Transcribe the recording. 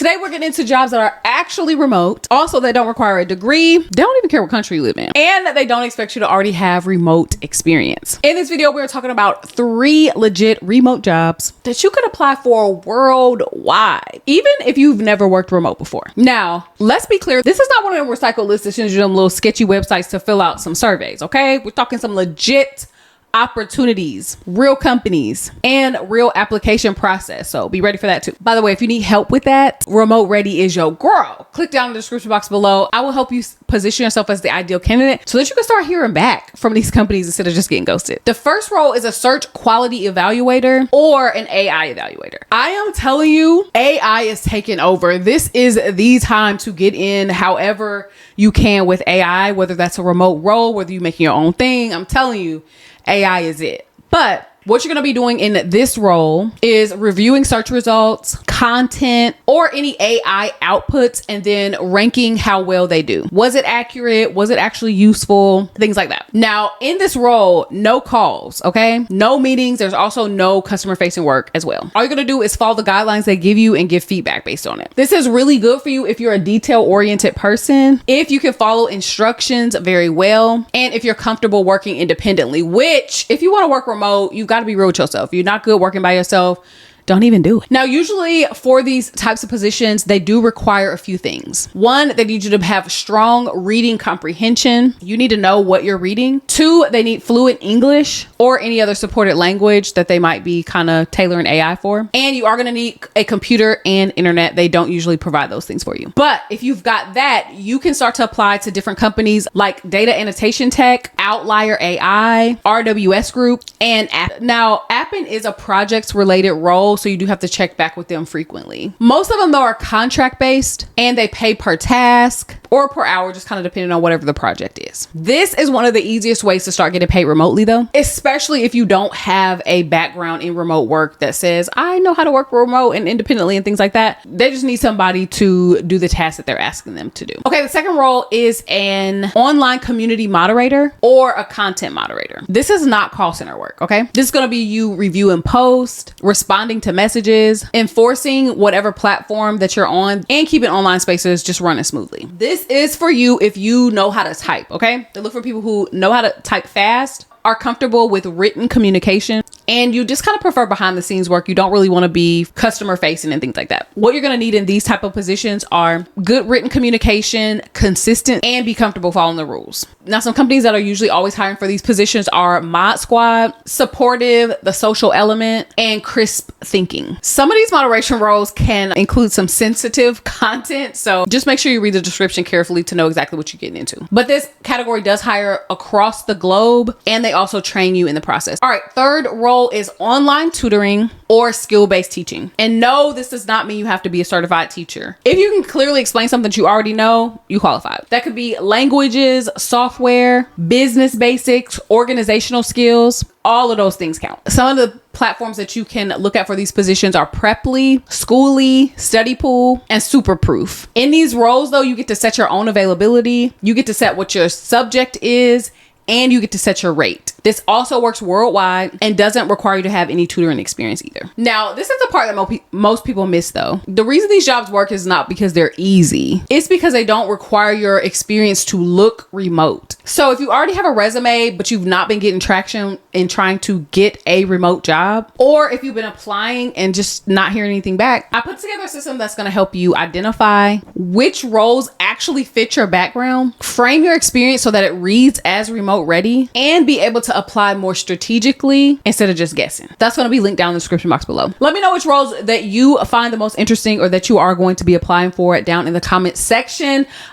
Today we're getting into jobs that are actually remote. Also, they don't require a degree. They don't even care what country you live in. And that they don't expect you to already have remote experience. In this video, we're talking about 3 legit remote jobs that you could apply for worldwide, even if you've never worked remote before. Now, let's be clear. This is not one of them recycled lists that sends you them little sketchy websites to fill out some surveys, okay? We're talking some legit opportunities, real companies, and real application process. So be ready for that too. By the way, if you need help with that, Remote Ready is your girl. Click down in the description box below. I will help you position yourself as the ideal candidate so that you can start hearing back from these companies instead of just getting ghosted. The first role is a search quality evaluator or an AI evaluator. I am telling you, AI is taking over. This is the time to get in however you can with AI, whether that's a remote role, whether you're making your own thing. I'm telling you, AI is it. But what you're going to be doing in this role is reviewing search results, content, or any AI outputs, and then ranking how well they do. Was it accurate? Was it actually useful? Things like that. Now, in this role, no calls, okay? No meetings. There's also no customer facing work as well. All you're going to do is follow the guidelines they give you and give feedback based on it. This is really good for you if you're a detail oriented person, if you can follow instructions very well, and if you're comfortable working independently, which if you want to work remote, you've got to be real with yourself. If you're not good working by yourself, don't even do it. Now, usually for these types of positions, they do require a few things. 1, they need you to have strong reading comprehension. You need to know what you're reading. 2, they need fluent English or any other supported language that they might be kind of tailoring AI for. And you are going to need a computer and internet. They don't usually provide those things for you. But if you've got that, you can start to apply to different companies like Data Annotation Tech, Outlier AI, RWS Group, and App. Now, Appen is a projects related role, so you do have to check back with them frequently. Most of them though are contract based and they pay per task or per hour, just kind of depending on whatever the project is. This is one of the easiest ways to start getting paid remotely though, especially if you don't have a background in remote work that says, I know how to work remote and independently and things like that. They just need somebody to do the task that they're asking them to do. Okay, the second role is an online community moderator or a content moderator. This is not call center work, okay? This is going to be you reviewing posts, responding to messages, enforcing whatever platform that you're on, and keeping online spaces just running smoothly. This is for you if you know how to type, okay? They look for people who know how to type fast, are comfortable with written communication, and you just kind of prefer behind the scenes work. You don't really want to be customer facing and things like that. What you're going to need in these type of positions are good written communication, consistent, and be comfortable following the rules. Now, some companies that are usually always hiring for these positions are Mod Squad, Supportive, The Social Element, and Crisp Thinking. Some of these moderation roles can include some sensitive content, so just make sure you read the description carefully to know exactly what you're getting into. But this category does hire across the globe, and they also train you in the process. All right, third role is online tutoring or skill-based teaching. And no, this does not mean you have to be a certified teacher. If you can clearly explain something that you already know, you qualify. That could be languages, software, business basics, organizational skills. All of those things count. Some of the platforms that you can look at for these positions are Preply, Schooly, Studypool, and Superproof. In these roles though, you get to set your own availability. You get to set what your subject is, and you get to set your rate. This also works worldwide and doesn't require you to have any tutoring experience either. Now, this is the part that most people miss though. The reason these jobs work is not because they're easy. It's because they don't require your experience to look remote. So if you already have a resume, but you've not been getting traction in trying to get a remote job, or if you've been applying and just not hearing anything back, I put together a system that's going to help you identify which roles actually fit your background, frame your experience so that it reads as remote ready, and be able to apply more strategically instead of just guessing. That's going to be linked down in the description box below. Let me know which roles that you find the most interesting or that you are going to be applying for down in the comment section.